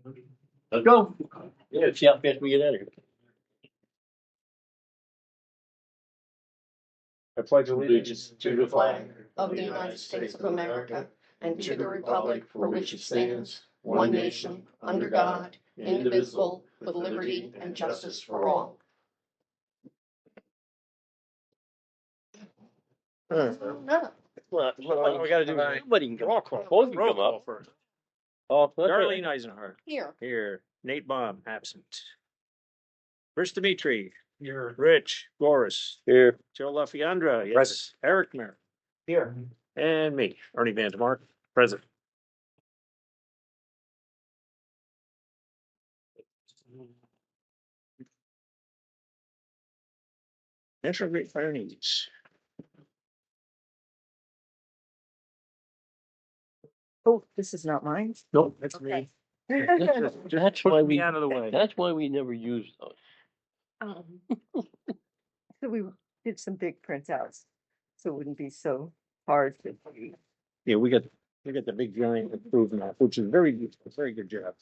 Let's go. Yeah, see how fast we get out of here. I pledge allegiance to the flag of the United States of America and to the republic for which it stands, one nation, under God, indivisible, with liberty and justice for all. No. Well, we gotta do. Nobody can come up. Both can come up. First. Oh, that's Darlene right. Eisenhart. Here. Here. Nate Baum, absent. Chris Dimitri. Here. Rich Boris. Here. Joe LaFiandra. Yes. Present. Eric Mer. Here. And me, Ernie Vandermark, present. National Great Pyrenees. Oh, this is not mine. Nope, that's Okay. me. That's Put why me we. out of the way. That's why we never use those. So we did some big printouts, so it wouldn't be so hard to read. Yeah, we got the big giant approved map, which is very good job.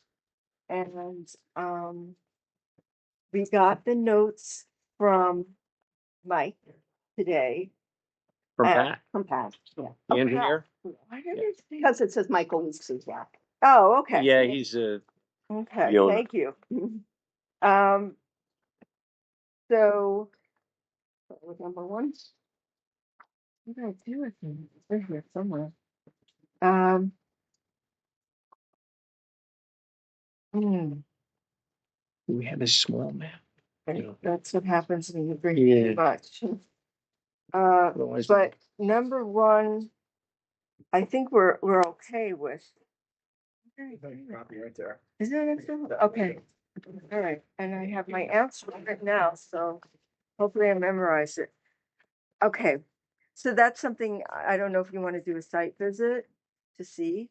And we got the notes from Mike today. From Pat, From Pat, yeah. the engineer. Why did it? Because it says Michael Weeks is back. Oh, okay. Yeah, he's Okay, the owner. thank you. So what was number one? What did I do with them? They're here somewhere. we have a small map. That's what happens when you bring Yeah. too much. Otherwise- But number one, I think we're okay with. Copy right there. Is that excellent? Okay. All right. And I have my answer right now, so hopefully I memorize it. Okay. So that's something, I don't know if you want to do a site visit to see.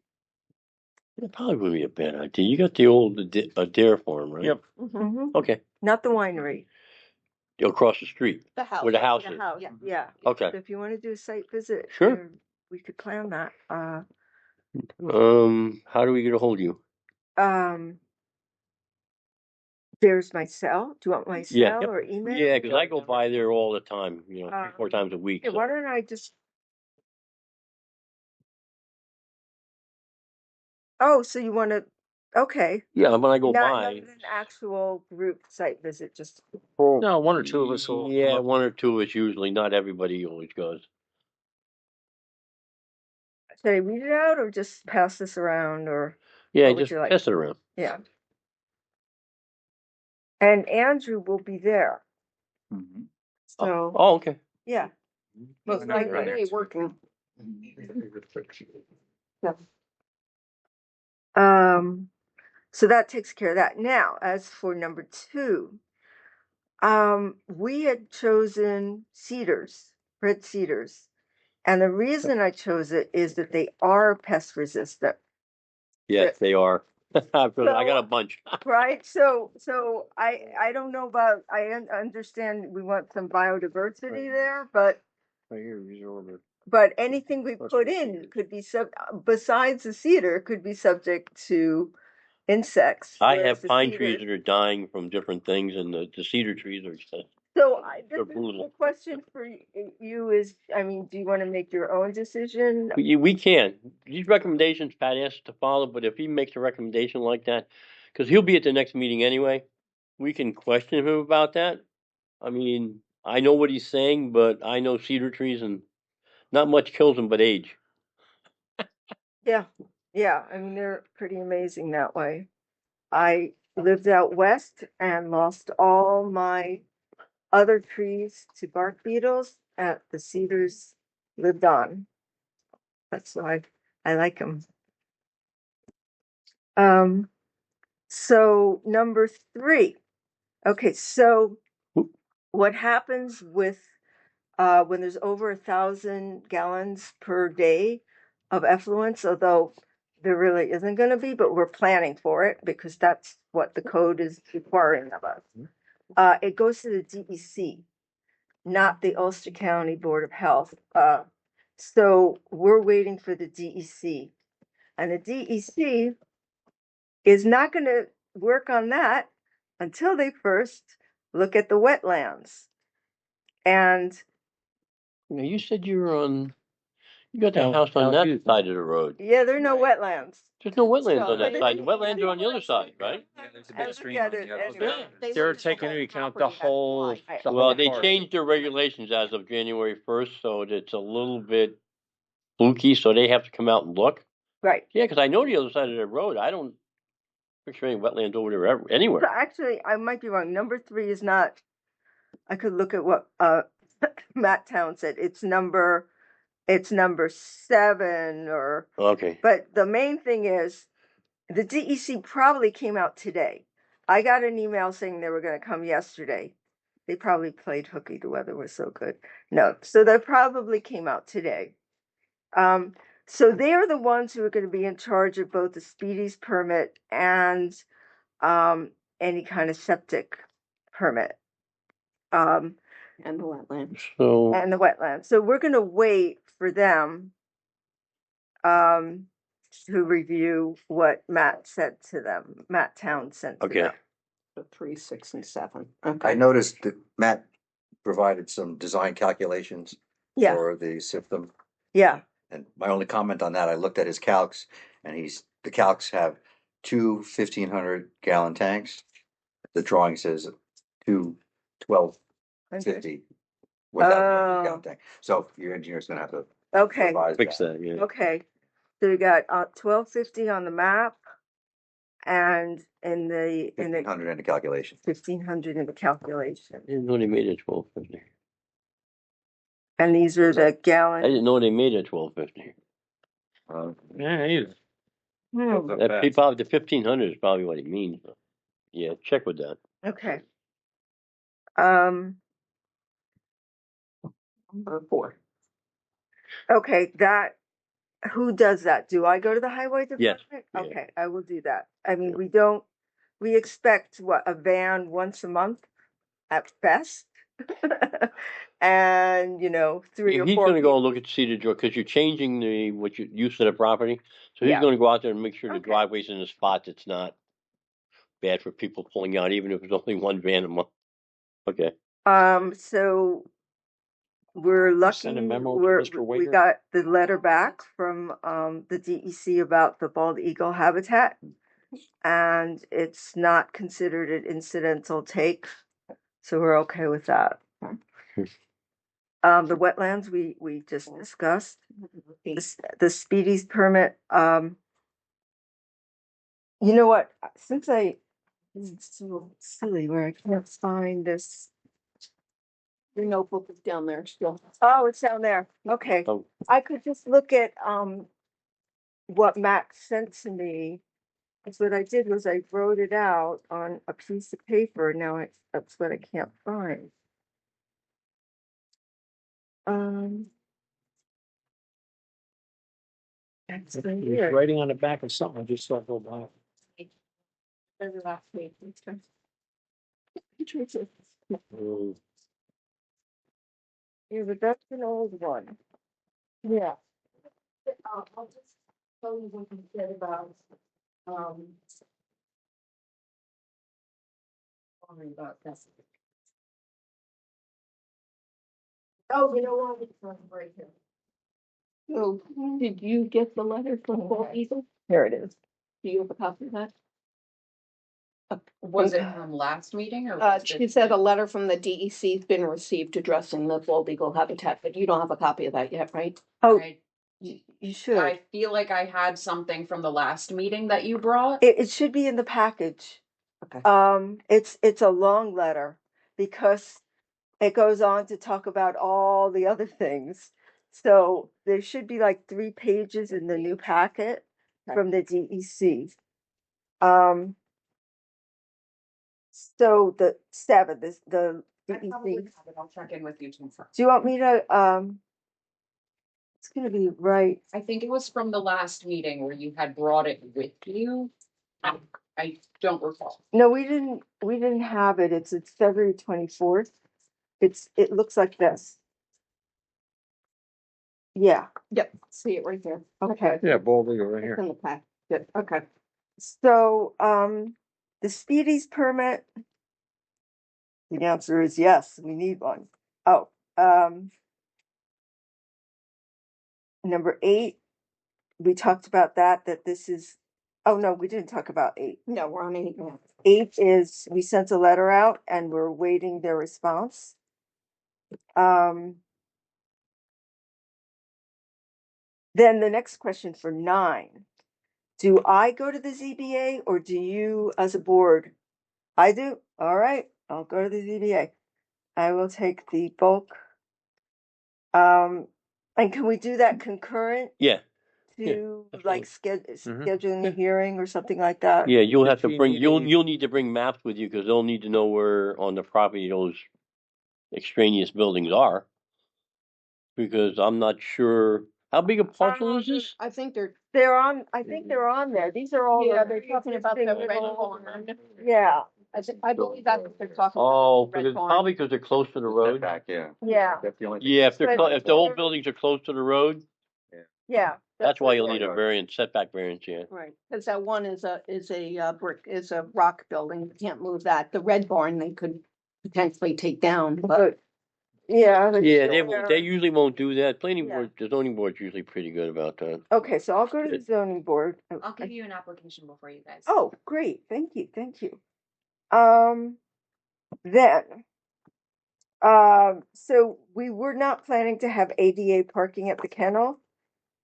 It probably would be a bad idea. You got the old dairy farm, right? Yep. Okay. Not the winery. Across the street. The house. Where the house The is. house, yeah. Okay. So if you want to do a site visit. Sure. We could plan that. How do we get a hold of you? There's my cell. Do you want my cell Yeah. or email? Yeah, because I go by there all the time, 3-4 times a week. Yeah, So. why don't I just. Oh, so you want to, okay. Yeah, when I go Not by. an actual group site visit, just. No, one or two of us will. Yeah, one or two of us usually. Not everybody always goes. Should I read it out or just pass this around or? Yeah, what would just you like? pass it around. Yeah. And Andrew will be there. Mhm. So, Oh, okay. yeah. Most I know you're likely there. working. So that takes care of that. Now, as for number two, we had chosen cedars, red cedars. And the reason I chose it is that they are pest resistant. Yes, they are. I got a bunch. Right. So I don't know about, understand we want some biodiversity there, but Right here, these are all the- but anything we put in could be besides the cedar could be subject to insects. I whereas have the pine cedar- trees that are dying from different things, and the cedar trees are. So They're the brutal. question for you is, I mean, do you want to make your own decision? We can. These recommendations Pat asked to follow, but if he makes a recommendation like that, because he'll be at the next meeting anyway, we can question him about that. I mean, I know what he's saying, but I know cedar trees and not much kills them but age. Yeah. I mean, they're pretty amazing that way. I lived out west and lost all my other trees to bark beetles, and the cedars lived on. That's why I like them. So number three. Okay, so what happens with when there's over 1,000 gallons per day of effluents, although there really isn't going to be, but we're planning for it because that's what the code is requiring of us. It goes to the DEC, not the Ulster County Board of Health. So we're waiting for the DEC. And the DEC is not going to work on that until they first look at the wetlands. And Now, you said you were on. You got the No, house on no, that side of the road. yeah, there are no wetlands. There's no wetlands on But that side. The wetlands are on the other side, right? Yeah, there's a I big look stream at on it the other anyway. side. They They're look at the taking whole into account the property, that's whole. why. the Well, whole they parcel. changed their regulations as of January 1st, so it's a little bit fluky. So they have to come out and look. Right. Yeah, because I know the other side of the road. I don't picture any wetlands over there So anywhere. actually, I might be wrong. Number 3 is not. I could look at what Matt Town said. It's number 7 or. Okay. But the main thing is, the DEC probably came out today. I got an email saying they were going to come yesterday. They probably played hooky. The weather was so good. No, so they probably came out today. So they're the ones who are going to be in charge of both the Speedies permit and any kind of septic permit. And the wetlands. So And the wetlands. So we're going to wait for them to review what Matt said to them. Matt Town sent to okay. them. The 3, 6, and 7. I Okay. noticed that Matt provided some design calculations Yeah. for the system. Yeah. And my only comment on that, I looked at his calcs and the calcs have 2 1,500-gallon tanks. The drawing says 2 1,250 without the Oh. gallon tank. So your engineer's gonna have to Okay. revise Fix that. that. Yeah. Okay. So we got 1250 on the map, and in the 1,500 in the calculation. 1500 in the calculation. I didn't know they made it 1250. And these are the I gallon. didn't know they made it 1250. Yeah, either. Hmm. That probably the 1500 is probably what it means. But yeah, check with that. Okay. Number 4. Okay, that. Who does that? Do I go to the highway Yes. department? Yeah. Okay, I will do that. I mean, Yeah. we expect a van once a month at best. And 3 or He's 4 going to go people. and look at Cedar Joe because you're changing the use of the property. So he's Yeah. going to go out there and make sure the Okay. driveway's in a spot that's not bad for people pulling out, even if it's only one van a month. Okay. So we're lucky. Send a memo to Mr. We Wager. got the letter back from the DEC about the bald eagle habitat, and it's not considered an incidental take, so we're okay with that. The wetlands we just discussed. The Speedies permit. You know what? Since it's so silly where I can't find this. Your notebook is down there still. Oh, it's down there. Okay. Oh. I could just look at what Max sent to me. That's what I did was I wrote it out on a piece of paper. Now that's what I can't find. That's He's weird. writing on the back of something. I just saw it go by. Very last week. Yeah, but that's an old one. Yeah. I'll just tell you what he said about, sorry about that. Oh, you know what? It's not right here. So, did you get the letter from Bald Eagle? Here it is. Do you have a copy of that? Was it from last meeting or? She said a letter from the DEC has been received addressing the bald eagle habitat, but you don't have a copy of that yet, right? Oh, I you should. I feel like I had something from the last meeting that you brought. It should be in the package. Okay. It's a long letter because it goes on to talk about all the other things. So there should be like 3 pages in the new packet from the DEC. So the 7, the I probably DEC. have it. I'll check in with you tomorrow. Do you want me to? It's gonna be right. I think it was from the last meeting where you had brought it with you. I don't recall. No, we didn't. We didn't have it. It's February 24th. It looks like this. Yeah. Yep, see it right there. Okay. Yeah, bald eagle right It's here. in the pack. Good, okay. So, the Speedies permit, the answer is yes, we need one. Oh, number 8, we talked about that this is, oh no, we didn't talk about 8. No, we're on 8 now. 8 is we sent a letter out and we're waiting their response. Then the next question for 9, do I go to the ZBA or do you as a board? I do. All right, I'll go to the ZBA. I will take the bulk. And can we do that concurrent Yeah, to absolutely. like Mhm. scheduling Yeah. a hearing or something like that? Yeah, you'll have to Does she bring, need you'll, any- you'll need to bring maps with you because they'll need to know where on the property those extraneous buildings are. Because I'm not sure, how big a parcel is this? I think they're, They're on. I think they're on there. These are all. yeah, the they're talking about the pre-existing red little- barn. Yeah, I believe that's what they're talking Oh, about. the red because, barn. probably because they're close to the road. Back, yeah. yeah, That's the only thing. Yeah, if they're, But- if the old buildings are close to the road, yeah. that's why what you'll they're- need a variance, setback variance, yeah. Right, because that one is a brick, is a rock building, you can't move that. The red barn, they could potentially take down, but But yeah, Yeah, they still won't, are- they usually won't do that. Planning Yeah. board, the zoning board's usually pretty good about that. Okay, so I'll go to the zoning board. I'll give you an application before you guys. Oh, great! Thank you. Then, so we were not planning to have ADA parking at the kennel.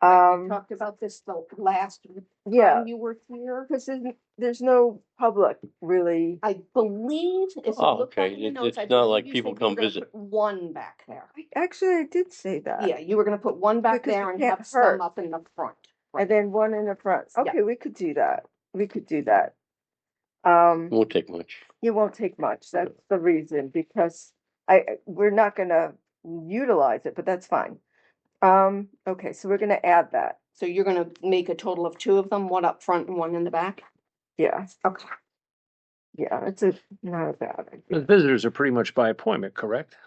we talked about this the last Yeah, time you were here. because there's no public really. I believe, if you Oh, look back okay. in your It's- notes, it's I not believe like you people said you were come gonna visit. put one back there. Actually, I did say that. Yeah, you were gonna put one back Because there we and can't have some hurt. up in the front. And then one in the front. Yeah. Okay, we could do that. Won't take much. It won't take much. That's the reason, because we're not gonna utilize it, but that's fine. Okay, so we're gonna add that. So you're gonna make a total of 2 of them, one up front and one in the back? Yeah, Okay. yeah, it's not a bad The idea. visitors are pretty much by appointment, correct?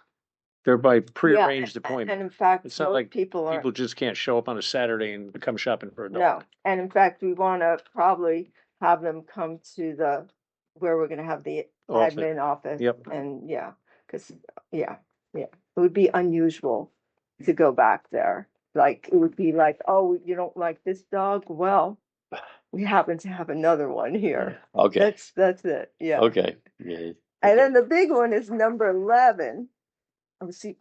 They're by prearranged appointment. And in fact, It's not most like people are. People just can't show up on a Saturday and come shopping for a dog. No, and in fact, we wanna probably have them come to where we're gonna have the Office. admin office. Yep. And yeah, cause yeah, it would be unusual to go back there. Like, it would be like, oh, you don't like this dog? Well, we happen to have another one here. Okay, That's it, yeah. okay, yeah. And then the big one is number 11. Oh, see,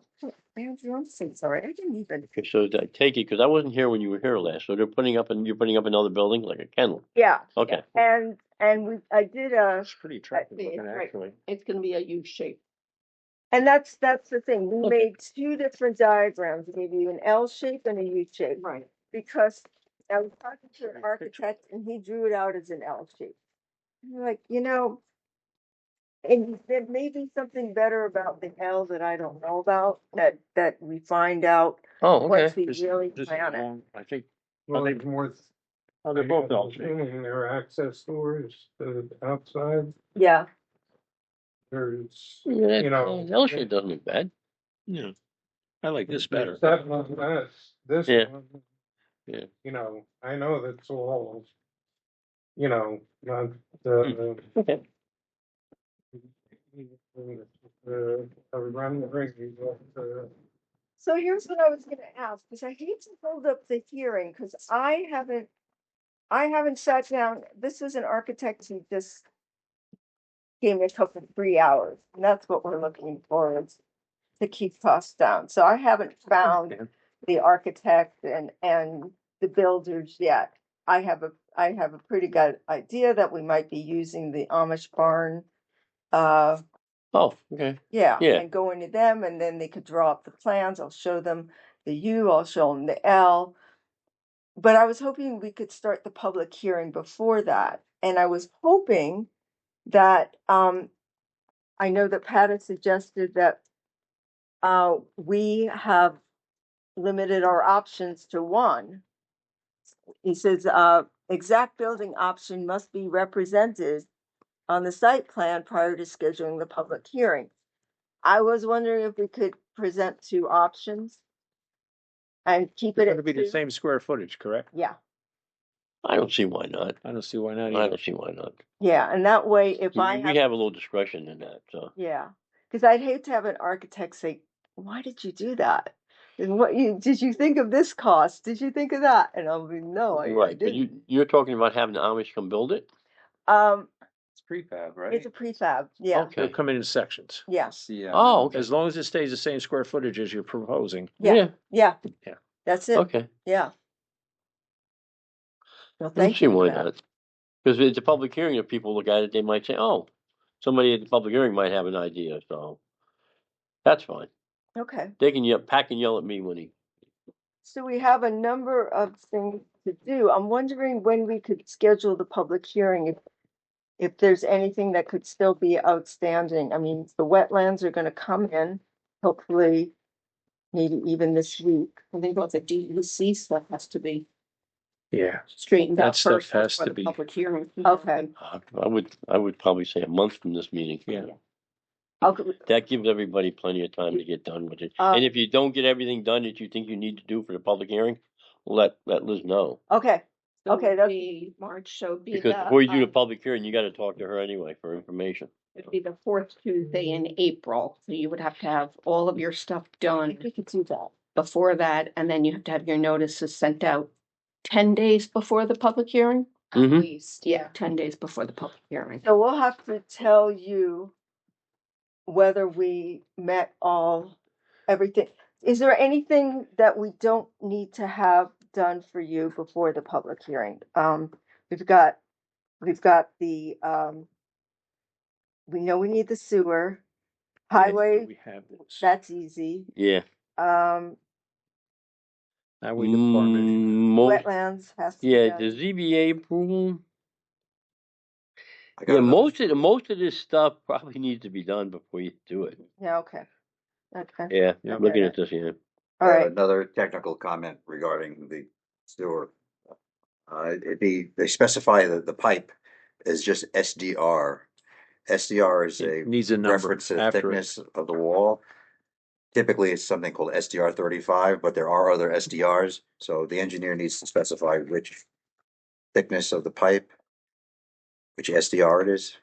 Andrew, I'm so sorry, I didn't even. Okay, so I take it, because I wasn't here when you were here last, so you're putting up another building, like a kennel? Yeah, Okay. and I did It's pretty attractive It's looking, right. actually. It's gonna be a U shape. and that's the thing. We Okay. made 2 different diagrams. We gave you an L shape and a U shape. Right. Because I was talking to an architect and he drew it out as an L shape. And we're like, and there may be something better about the L that I don't know about, that we find out Oh, once okay. we This- really this is plan it. long, I think, Well, they- there's more. they're both L shaped. Assuming there are access doors to the outside, Yeah, there's, Yeah, you know. L shape doesn't look bad. Yeah. I like this better. That one, this Yeah. one. Yeah. I know that's all, not the. Okay. Run the ring, but, so here's what I was gonna ask, because I hate to hold up the hearing, because I haven't sat down. This is an architect who just gave me a couple 3 hours, and that's what we're looking for, is to keep costs down. So I haven't found the architect and the builders yet. I have a pretty good idea that we might be using the Amish barn. Oh, okay. Yeah, Yeah. and go into them, and then they could draw up the plans. I'll show them the U, I'll show them the L. But I was hoping we could start the public hearing before that. And I was hoping that, I know that Pat has suggested that we have limited our options to 1. He says, exact building option must be represented on the site plan prior to scheduling the public hearing. I was wondering if we could present 2 options and keep it It's at gonna be the 2. same square footage, correct? Yeah. I don't see why not. I don't see why not I either. don't see why not. Yeah, and that way, if We, I we have a little discretion in that, so. yeah, because I'd hate to have an architect say, "Why did you do that? And what did you think of this cost? Did you think of that?" And I'll be, "No, I Right, but didn't." you're talking about having the Amish come build it? It's prefab, right? It's a prefab. Yeah, Okay. They'll come in sections. yeah, Oh, okay. As long as it stays the same square footage as you're proposing. yeah, yeah. Yeah. That's it. Okay. Yeah. Well, I don't thank see you for why that. not. Because it's a public hearing, if people look at it, they might say, oh, somebody at the public hearing might have an idea, so that's fine. Okay. They can pack and yell at me when he. So we have a number of things to do. I'm wondering when we could schedule the public hearing, if there's anything that could still be outstanding. I mean, the wetlands are gonna come in, hopefully, maybe even this week. I think what the DEC stuff has to be Yeah. straightened That out stuff first has before to the be- public hearing. Okay. I would probably say a month from this meeting. Yeah. Okay. That gives everybody plenty of time to get done with it. Uh, And if you don't get everything done that you think you need to do for the public hearing, let Liz know. Okay. So Okay, it would that's- be March, so it'd be Because the, before you do the public hearing, you gotta talk to her anyway for information. it'd be the fourth Tuesday in April, so you would have to have all of your stuff done We could do that. before that, and then you have to have your notices sent out 10 days before the public hearing? At Mhm. least. Yeah, 10 days before the public hearing. So we'll have to tell you whether we met everything. Is there anything that we don't need to have done for you before the public hearing? We've got the, we know we need the sewer, highway, We have this. that's easy. Yeah. Highway department. Most, Wetlands has to be yeah, done. the ZBA approval. I got Yeah, another- most of this stuff probably needs to be done before you do it. Yeah, okay. Okay, Yeah, Yeah. looking at this, yeah. all I have right. Another technical comment regarding the sewer. They specify that the pipe is just SDR. SDR is It a needs a number reference to the after it. thickness of the wall. Typically, it's something called SDR 35, but there are other SDRs, so the engineer needs to specify which thickness of the pipe, which SDR it is.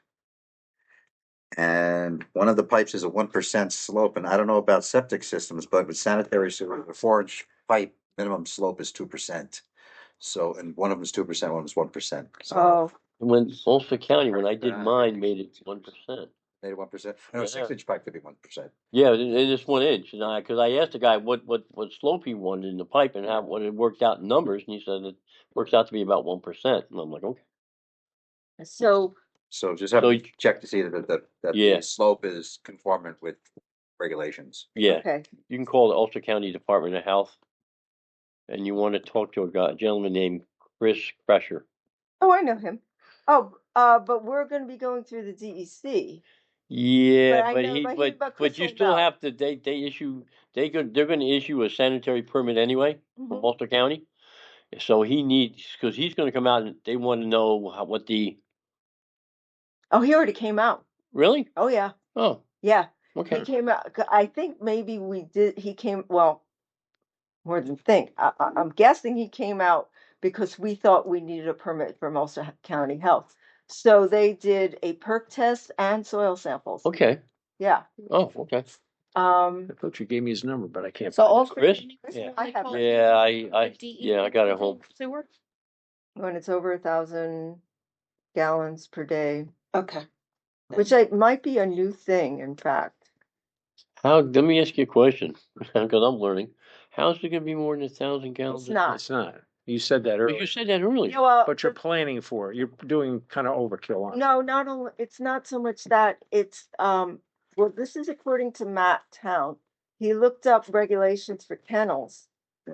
And one of the pipes is a 1% slope, and I don't know about septic systems, but with sanitary sewer, a 4-inch pipe, minimum slope is 2%. So, and one of them is 2%, one is 1%. So Oh, When Ulster County, when I did mine, made it 1%. made it 1%. No, a Yeah. 6-inch pipe could be 1%. Yeah, and it's 1 inch, and because I asked the guy what slope he wanted in the pipe and how what it worked out in numbers, and he said it works out to be about 1%. And I'm like, okay. so, So just have So to you- check to see that Yeah. the slope is conformant with regulations. Yeah, okay, you can call the Ulster County Department of Health, and you want to talk to a gentleman named Chris Kresher. oh, I know him. Oh, but we're gonna be going through the DEC. Yeah, But I know- but Chris you will still know. have to. They're going to issue a sanitary permit anyway from Mhm. Ulster County. So he needs because he's going to come out and they want to know what the Oh, he already came out. really. Oh, yeah, Oh, yeah. okay. He came out. I think maybe he came, well, more than think. I'm guessing he came out because we thought we needed a permit from Ulster County Health. So they did a perk test and soil samples. Okay. Yeah. Oh, okay. I thought you gave me his number, but I can't. So find all it. Chris? Yeah. I have it. Yeah, I got it home. Sewer? When it's over 1,000 gallons per day, Okay. which might be a new thing, in fact. Let me ask you a question because I'm learning. How's it going to be more than 1,000 gallons? It's not. It's not. You said that But earlier. you said that earlier. Yeah, well, But you're planning for it. You're doing kind of overkill on it. no, not only, it's not so much that, it's, well, this is according to Matt Town. He looked up regulations for kennels,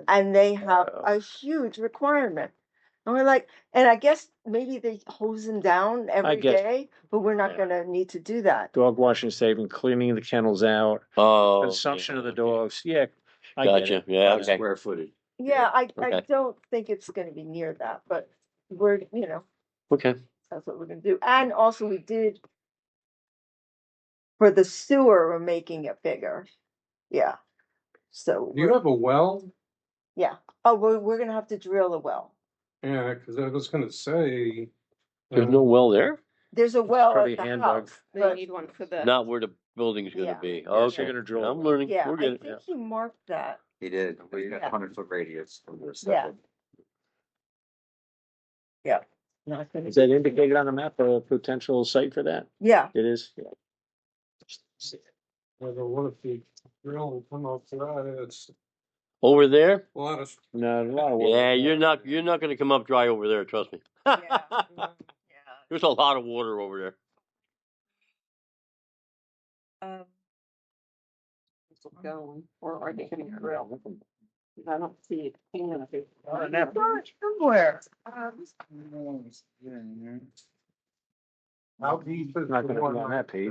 and they have a huge requirement. And we're like, and I guess maybe they hose them down every guess- day, but we're not yeah. gonna need to do that. Dog washing, saving, cleaning the kennels out, Oh, consumption yeah, of the okay. dogs. Yeah, I get Gotcha. it. Yeah. By the Okay. square footage. Yeah, I Okay. don't think it's gonna be near that, but we're, Okay. that's what we're gonna do. And also we did, for the sewer, we're making it bigger. Yeah. So, Do you have a well? yeah. Oh, we're gonna have to drill a well. Yeah, cause I was gonna say. There's no well there? There's a well probably at the hand dug. house, They but need one for the. Not where the building's Yeah. gonna be. Yeah, so Okay, you're gonna drill I'm it. learning. yeah, We're I getting think he marked that. He did, we got Yeah. a 100-foot radius from the Yeah. septic. Yeah. Is that indicated on the map, a potential site for that? Yeah. It is? Yeah. Whether what if you drill and come up to that, it's over there. a lot of. No, a lot of work. Yeah, you're not gonna come up dry over there. Trust me. Yeah. Yeah. There's a lot of water over there. Going, or are they gonna drill? I don't see it. Hang on a bit. Somewhere. How deep is Not the gonna be one on that page.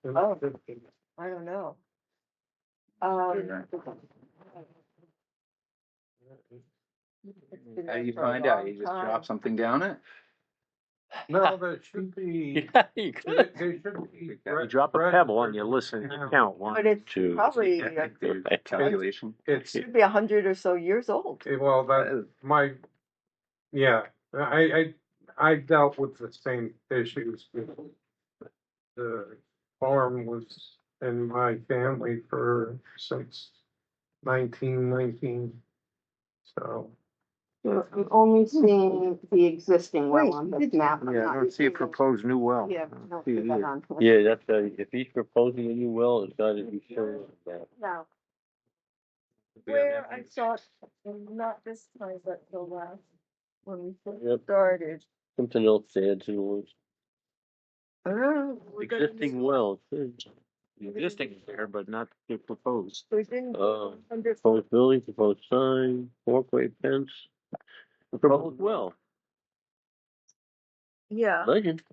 Oh. I don't know. How do you find out? You just drop something down it? No, there should be. Yeah, you could. There should be. You drop a pebble and you listen, you count one, But it's Two. probably, Calculation. It's should be 100 or so years old. Well, that, yeah, I dealt with the same issues. The farm was in my family since 1919, so. I'm only seeing the existing well on this map. I'm Yeah, I not don't see a seeing- proposed new well. Yeah, I don't See see it that either. on here. Yeah, that's if he's proposing a new well, it's got to be shown that. No. Where I saw it, not this time, but the last, when we first Yep. started. Something else to add to the list. We're gonna Existing well. The existing is there, but not the proposed. We didn't. Uh, Under, proposed building, proposed sign, walkway fence, proposed well. yeah. Legend.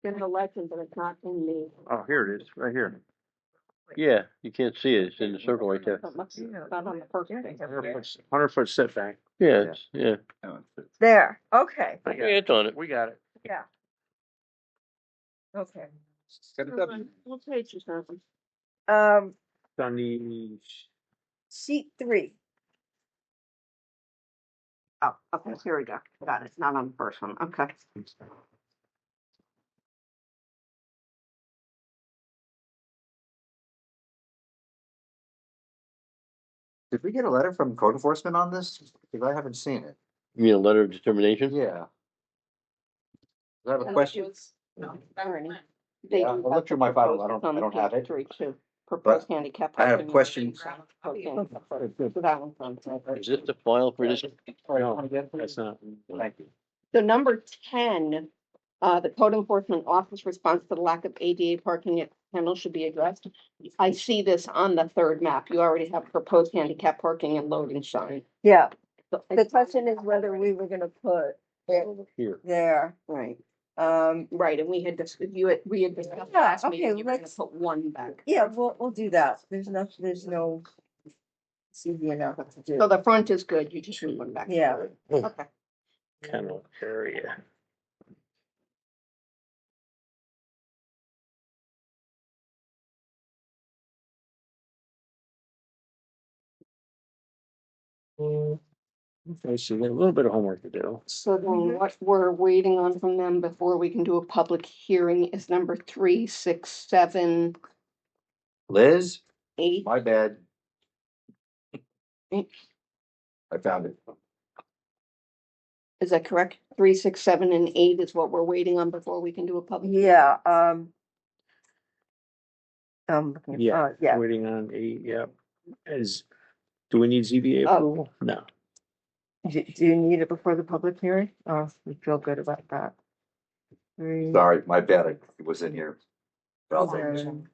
In the legend, but it's not in the. Oh, here it is, right here. Yeah, you can't see it. It's in the circle right there. It must be not on the first page. 100-foot setback. Yeah, yeah. There, okay, Yeah, it's on it. We got it. yeah. Okay. Got a W. What page is that? It's on the, Sheet 3. Oh, okay, here we go. Got it. Not on the first one. Okay. Did we get a letter from code enforcement on this? Because I haven't seen it. You mean a letter of determination? Yeah. I have a question. No, Pyrenees. They Yeah, do I'll have look through my file. proposed I don't have on it. page 3 too. Proposed handicap. I have a parking. question. Proposed handicap parking. So that one's on. Is this the file for this? no, that's not. Thank you. So number 10, the code enforcement office response to the lack of ADA parking at Kendall should be addressed. I see this on the third map. You already have proposed handicap parking and loading sign. Yeah, So the question is whether we were gonna put it Here. there. Right, Um, right, and we had discussed Yeah, last okay, meeting, you were gonna let's- put one back. yeah, we'll do that. There's no. It's easy enough to do. So the front is good, you just need one back. Yeah. Okay. Kennel area. Okay, so we got a little bit of homework to do. So then what we're waiting on from them before we can do a public hearing is number 3, 6, 7, Liz, 8. my bad. Mm. I found it. Is that correct? 3, 6, 7, and 8 is what we're waiting on before we can do a public. Yeah, Yeah, yeah. waiting on 8, yep. Do we need ZBA Oh. approval? No. Do you need it before the public hearing? Oh, we feel good about that. 3, Sorry, my bad. It was in here. Well, 7.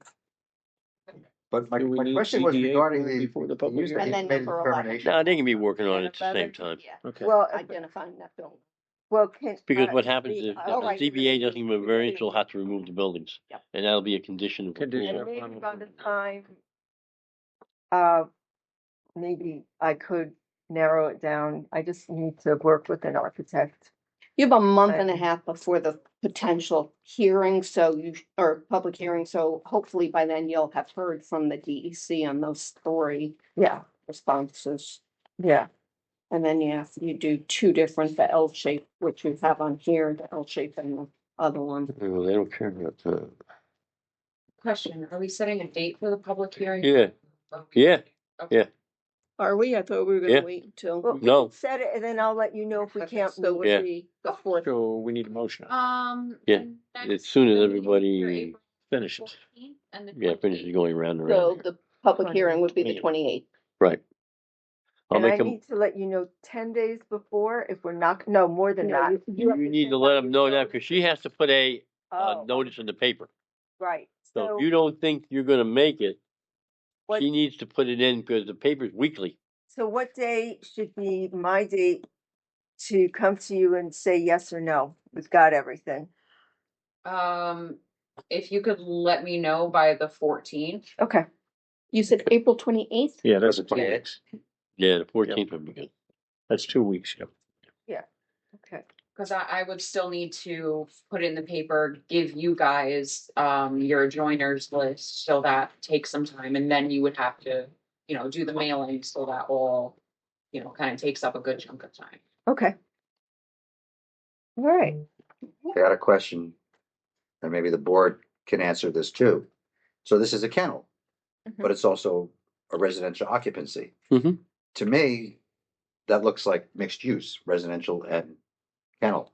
But my Do we need question was CDA regarding the. before the public you said hearing? you And then made a number 11. determination. No, they can be working on it at the same 11? time. Yeah, Okay. Well, identifying that building. well, can. Because what happens is if Oh, the right. ZBA doesn't give a variance, they'll have to remove the buildings. Yep. And that'll be a condition of Condition. approval. And maybe by the time, maybe I could narrow it down. I just need to work with an architect. You have a month Right. and a half before the potential hearing, or public hearing, so hopefully by then you'll have heard from the DEC on those 3 Yeah, responses. yeah. And then, yeah, you do two different, the L shape, which we have on here, the L shape and the other one. Well, they don't care about that. Question, are we setting a date for the public hearing? Yeah, yeah. Are we? I thought we were Yeah. gonna wait until. Well, we No. can set it and then I'll let you know if we Okay, can't so move it would Yeah. be the fourth. So we need a motion. Yeah, as soon as the meeting everybody- for April Finishes. 14th and the Yeah, finishes 28th. going round and So round. the public hearing would be the 28th. Right. I'll And I make them, need to let you know 10 days before if we're not, no, more than that. you need to let them know that, because she has to put a Oh, notice in the paper. right. So So if you don't think you're gonna make it, what, she needs to put it in, because the paper's weekly. so what day should be my date to come to you and say yes or no? We've got everything. If you could let me know by the 14th. Okay. You said April 28th? Yeah, that's Yeah. 2 weeks. Yeah, the 14th would be good. That's 2 weeks, yep. Okay. Because I would still need to put in the paper, give you guys your joiners list, so that takes some time, and then you would have to, do the mailing, so that all, kind of takes up a good chunk of time. Okay. All right. I got a question, and maybe the board can answer this too. So this is a kennel, but it's also a residential occupancy. Mhm. To me, that looks like mixed use, residential and kennel.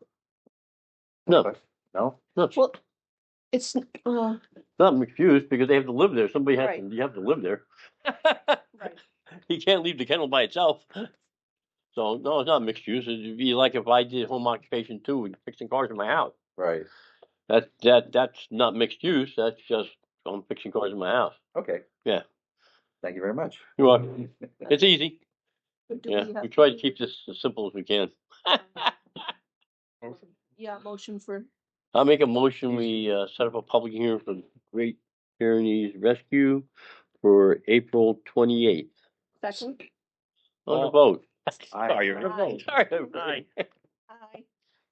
No, No? no, Well, it's, not mixed use, because they have to live there. Somebody has Right. to, you have to live there. Right. You can't leave the kennel by itself. So no, it's not mixed use. It'd be like if I did home occupation too, and fixing cars in my house. Right. That's not mixed use. That's just I'm fixing cars in my house. Okay. Yeah. Thank you very much. You're welcome. It's easy. do Yeah, we have we try to keep this as simple as we can. Yeah, motion for, I'll make a motion. We set up a public hearing for the Great Pyrenees Rescue for April 28th. second? On the vote. Oh, you're gonna vote. Sorry. Aye. Aye.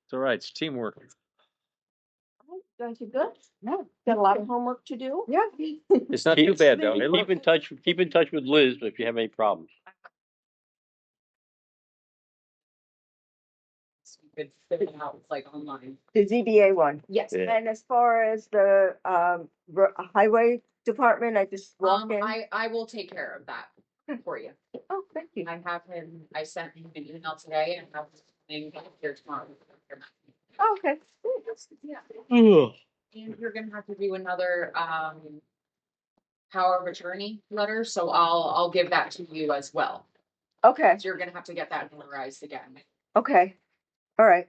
It's all right, it's teamwork. You guys are good? Yeah. Got a lot of homework to do? Yeah. It's not too bad though. It Keep in touch. Keep in touch with Liz if you have any problems. So you could fit it out like online. The ZBA one. Yes. Yeah. And as far as the highway department, I just walk in. I will take care of that for you. Oh, thank you. I sent him an email today and have him here tomorrow. Oh, okay. Yeah. Ugh. And you're gonna have to do another, power of attorney letter, so I'll give that to you as well. Okay. So you're gonna have to get that notarized again. Okay. All right.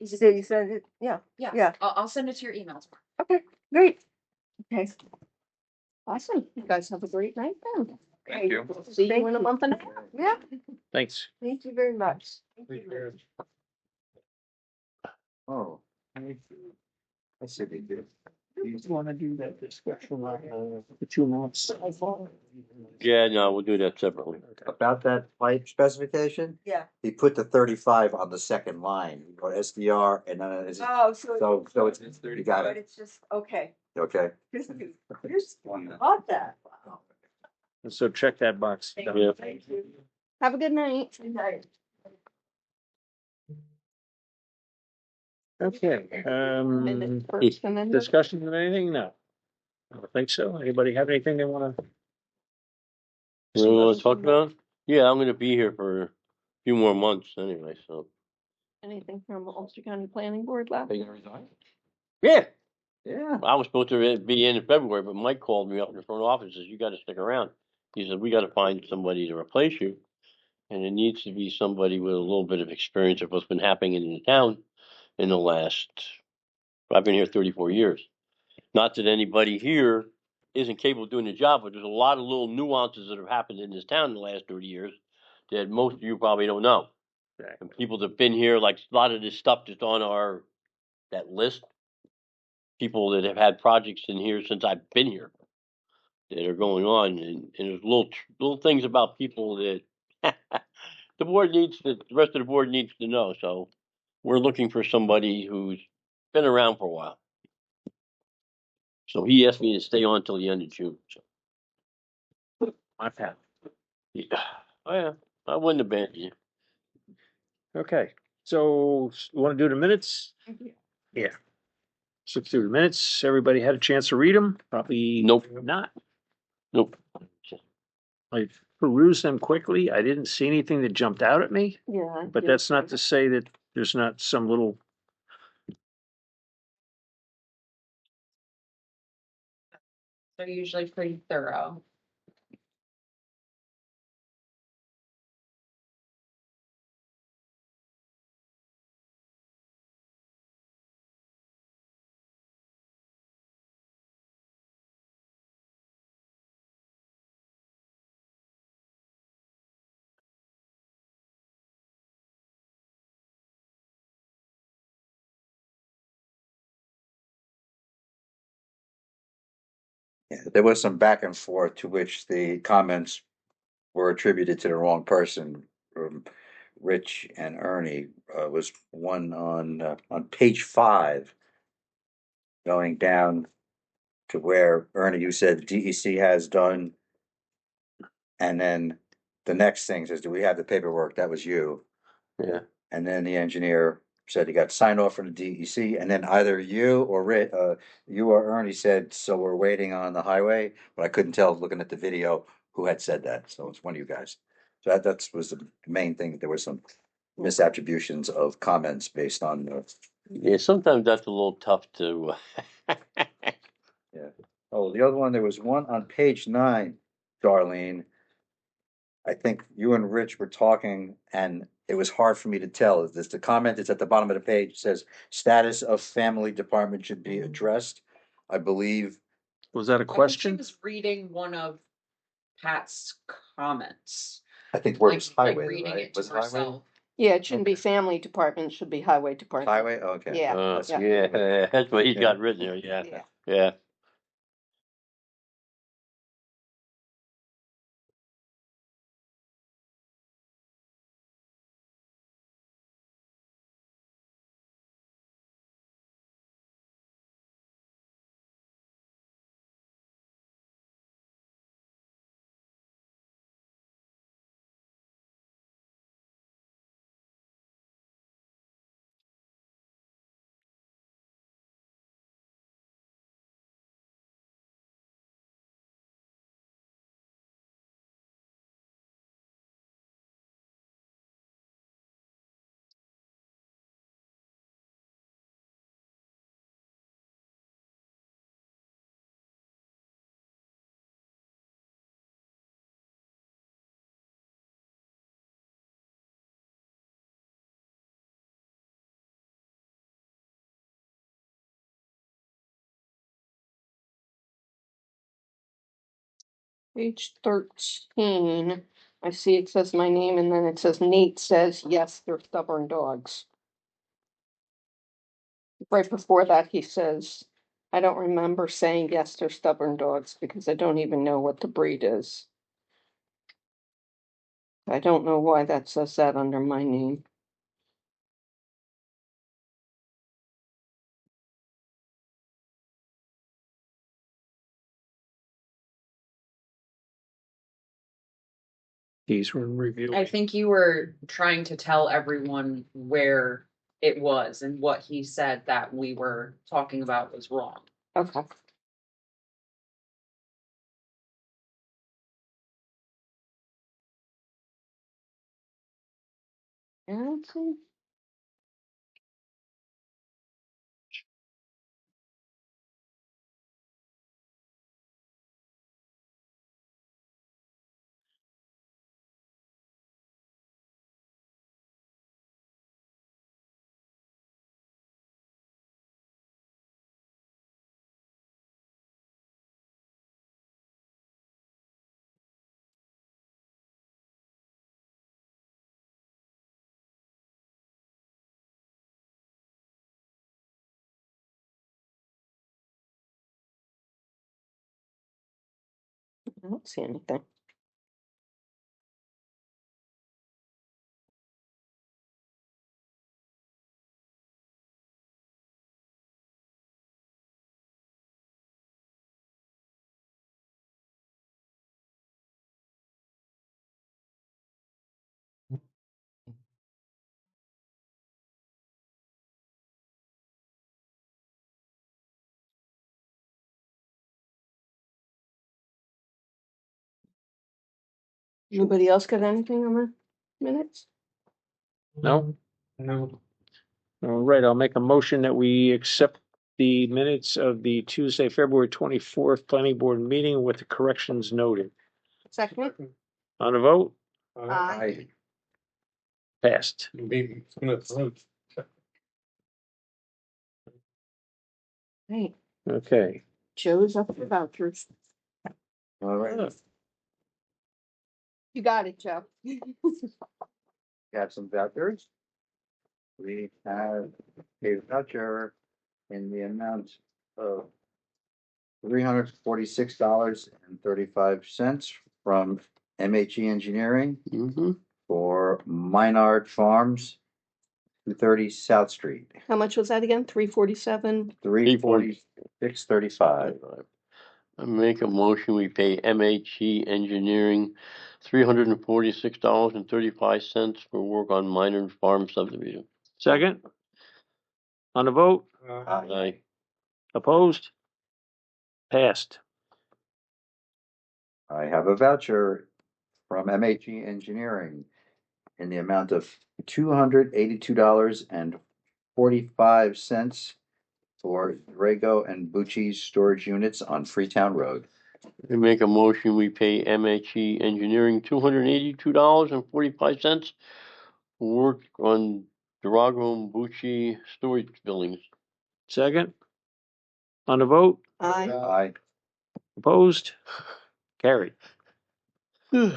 So you send it, yeah. Yeah. I'll send it to your email tomorrow. Okay, great. Okay. Awesome. You guys have a great night then. Thank you. See you Thank in a you. month and a half. Yeah, Thanks. thank you very much. Oh. I see they do. You wanna do that discussion on the 2 months? Yeah, no, we'll do that separately. About that pipe specification, Yeah. he put the 35 on the second line, or SDR, and then it's, Oh, so, so it's, you got but it, it's just, okay. okay? Here's about that. Wow. So check that box. Yeah. Thank you. Have a good night. Good night. Okay, Minute first and then. discussion of anything? No. I don't think so. Anybody have anything they wanna? You want to talk about? Yeah, I'm going to be here for a few more months anyway. So Anything from the Ulster County Planning Board left? Are you gonna resign? yeah, Yeah. I was supposed to be in February, but Mike called me up in the front office and says, you got to stick around. He said, we got to find somebody to replace you. And it needs to be somebody with a little bit of experience of what's been happening in the town in the last, I've been here 34 years. Not that anybody here isn't capable of doing the job, but there's a lot of little nuances that have happened in this town in the last 30 years that most of you probably don't know. Right. And people that have been here, like a lot of this stuff that's on that list, people that have had projects in here since I've been here that are going on, and there's little things about people that the rest of the board needs to know. So we're looking for somebody who's been around for a while. So he asked me to stay on till the end of June. So My path. yeah. Oh yeah, I wouldn't abandon you. Okay, so want to do the minutes? Yeah. Look through the minutes. Everybody had a chance to read them? Probably Nope. not. Nope. I perused them quickly. I didn't see anything that jumped out at me, Yeah. but that's not to say that there's not some little. They're usually pretty thorough. Yeah, there was some back and forth to which the comments were attributed to the wrong person. Rich and Ernie was one on page 5, going down to where Ernie, you said DEC has done, and then the next thing says, "Do we have the paperwork?" That was you, Yeah. and then the engineer said he got signed off from the DEC, and then either you or you or Ernie said, "So we're waiting on the highway," but I couldn't tell looking at the video who had said that. So it's one of you guys. So that was the main thing. There was some misattributions of comments based on Yeah, sometimes that's a little tough to. yeah. Oh, the other one, there was one on page 9, Darlene. I think you and Rich were talking, and it was hard for me to tell. This the comment is at the bottom of the page. It says status of family department should be addressed. I believe. Was that a I think she question? was reading one of Pat's comments. I think word Like, was highway, reading right? it to Was it highway? herself. Yeah, it shouldn't be family department, it should be highway department. Highway. Oh, okay. Yeah. That's- Yeah, that's what he's Yeah. got written there. Yeah. Yeah. Yeah. Page 13, I see it says my name and then it says Nate says, yes, they're stubborn dogs. Right before that, he says, I don't remember saying yes, they're stubborn dogs because I don't even know what the breed is. I don't know why that says that under my name. These were reviewing. I think you were trying to tell everyone where it was and what he said that we were talking about was wrong. Okay. Okay. I don't see anything. Anybody else got anything on the minutes? No? No. All right, I'll make a motion that we accept the minutes of the Tuesday, February 24th planning board meeting with the corrections noted. Second? On a vote, Aye. passed. Maybe it's gonna vote. Hey, Okay. Joe's up for vouchers. All right, You got it, Joe. got some vouchers. We have a voucher in the amount of $346.35 from MHE Engineering Mm-hmm. for Minard Farms, 230 South Street, How much was that again? 347? $346.35. I make a motion, we pay MHE Engineering $346.35 for work on Minor Farm subdivision. Second? On a vote, Aye. opposed? Passed. I have a voucher from MHE Engineering in the amount of $282.45 for Drago and Bucci's storage units on Freetown Road. I make a motion, we pay MHE Engineering $282.45 for work on Durago and Bucci storage buildings. Second? On a vote, Aye. Aye. opposed? Carried. A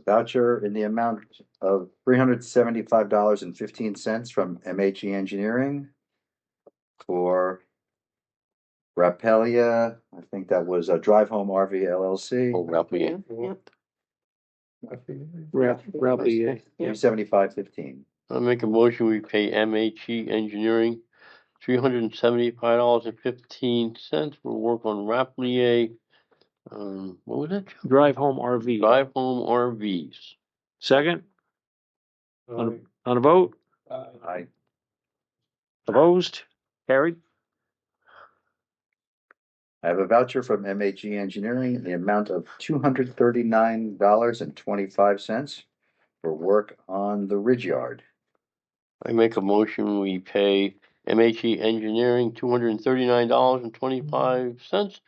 voucher in the amount of $375.15 from MHE Engineering for Rappelia, I think that was a Drive Home RV LLC, Oh, Rappi. Ralphie, $375.15. I make a motion, we pay MHE Engineering $375.15 for work on Rapplier. What was it? Drive Home RV. Drive home RVs. Second? On a vote, Aye. opposed? Carried. I have a voucher from MHE Engineering in the amount of $239.25 for work on the Ridge Yard. I make a motion, we pay MHE Engineering $239.25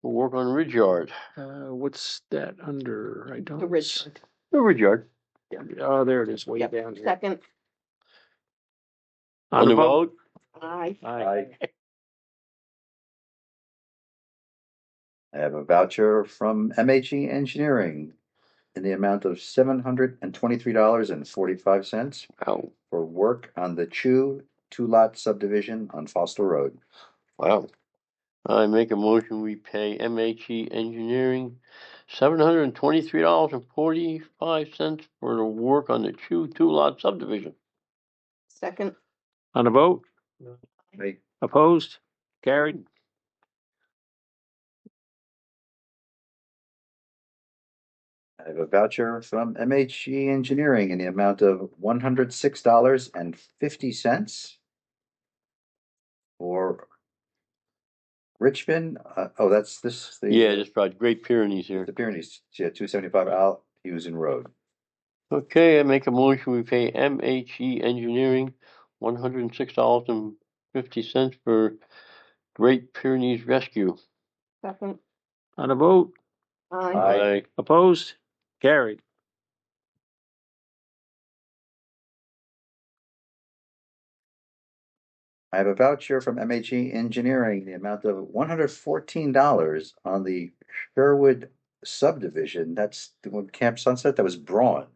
for work on Ridge Yard. What's that under? I don't. The Richard. The Ridge Yard. Oh, there it is, way Yep. down here. Second? On the vote? Aye. Aye. I have a voucher from MHE Engineering in the amount of $723.45 Wow. for work on the Chew two-lot subdivision on Foster Road. Wow. I make a motion, we pay MHE Engineering $723.45 for the work on the Chew two-lot subdivision. Second? On a vote, Aye. opposed? Carried. I have a voucher from MHE Engineering in the amount of $106.50 for Richmond. That's this. Yeah, this project, Great Pyrenees here. The Pyrenees. Yeah, 275 Al Houston Road. Okay, I make a motion, we pay MHE Engineering $106.50 for Great Pyrenees Rescue. Second? On a vote, Aye. Aye. opposed? Carried. I have a voucher from MHE Engineering in the amount of $114 on the Sherwood subdivision. That's the one Camp Sunset. That was Braun.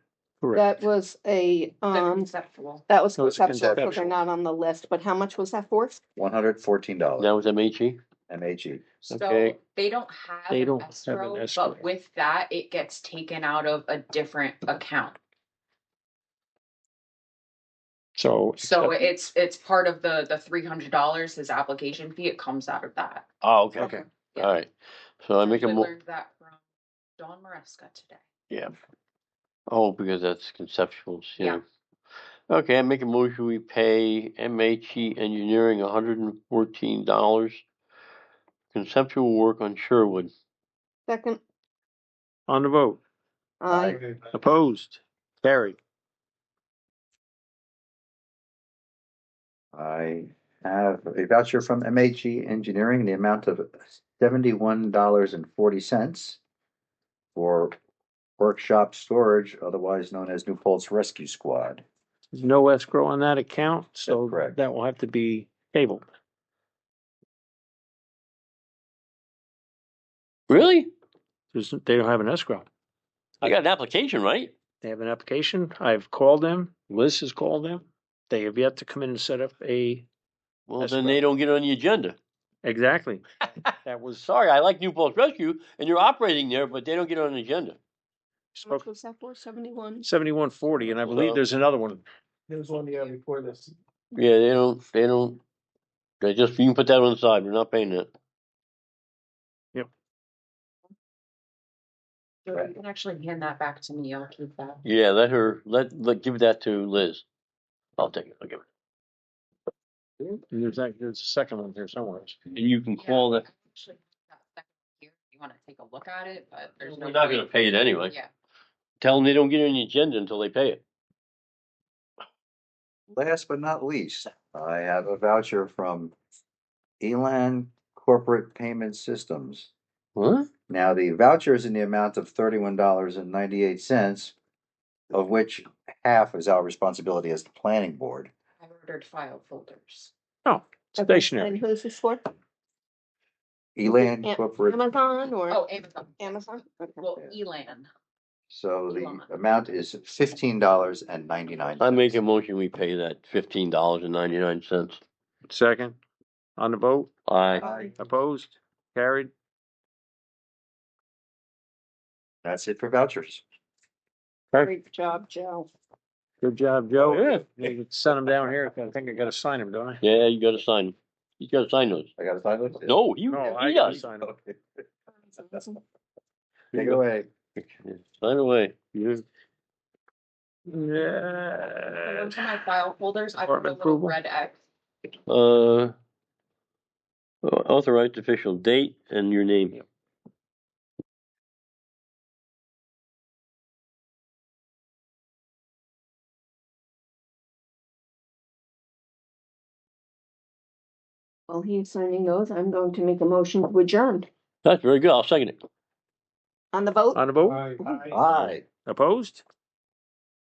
Correct. That was a, The conceptual. that was That was conceptual, so they're conceptual. not on the list, but how much was that for? $114. That was MHE? MHE. So Okay. they don't have They an don't have escrow, an escrow. but with that, it gets taken out of a different account. So. So it's part of the $300, his application fee, it comes out of that. Oh, okay. Okay. Yeah. All right. So I make a Actually mo- learned that from Dawn Maresca today. Yeah. Oh, because that's conceptual, yeah. Yeah. Okay, I make a motion, we pay MHE Engineering $114 conceptual work on Sherwood. Second? On the vote, Aye. Opposed? Carried. I have a voucher from MHE Engineering in the amount of $71.40 for workshop storage, otherwise known as New Paltz Rescue Squad. There's no escrow on that account, so That's correct. that will have to be tabled. Really? They don't have an escrow. I got an application, right? They have an application. I've called them. Liz has called them. They have yet to come in and set up a. Well, That's then right. they don't get on the agenda. Exactly. That was Sorry, I like New Paltz Rescue, and you're operating there, but they don't get on the agenda. How much was that for? 71? 7140, and I believe Well- there's another one. There's one the year before this. Yeah, they don't. They just, you can put that on the side. We're not paying that. So you can actually hand that back to me. I'll keep that. Yeah, give that to Liz. I'll take it. I'll give it. And there's a second one here somewhere. And you can call Yeah, that. I actually have that second here if you want to take a look at it, but there's no We're not gonna point. pay it anyway. Yeah. Tell them they don't get on the agenda until they pay it. Last but not least, I have a voucher from Elan Corporate Payment Systems. What? Now, the voucher is in the amount of $31.98, of which half is our responsibility as the planning board. I ordered file folders. Oh, stationary. And who's this for? Elan Am- Corporate, Amazon or? Oh, Amazon. Amazon? Okay. Well, Elan. so the amount is $15.99. I make a motion, we pay that $15.99. Second. On the vote? Aye. Opposed? Carried. That's it for vouchers. Great job, Joe. Good job, Joe. Oh, yeah. You can send them down here. I think I gotta sign them, don't I? Yeah, you gotta sign them. You gotta sign those. I gotta sign those? No, No, I he gotta does. sign them. Okay. Take it away. Sign away. Yeah. Go to my file folders. I put a Department little approval. red X. Authorized official date and your name. Yep. While he's signing those, I'm going to make a motion to adjourn. That's very good. I'll second it. On the vote? On the vote? Aye. Aye. Opposed?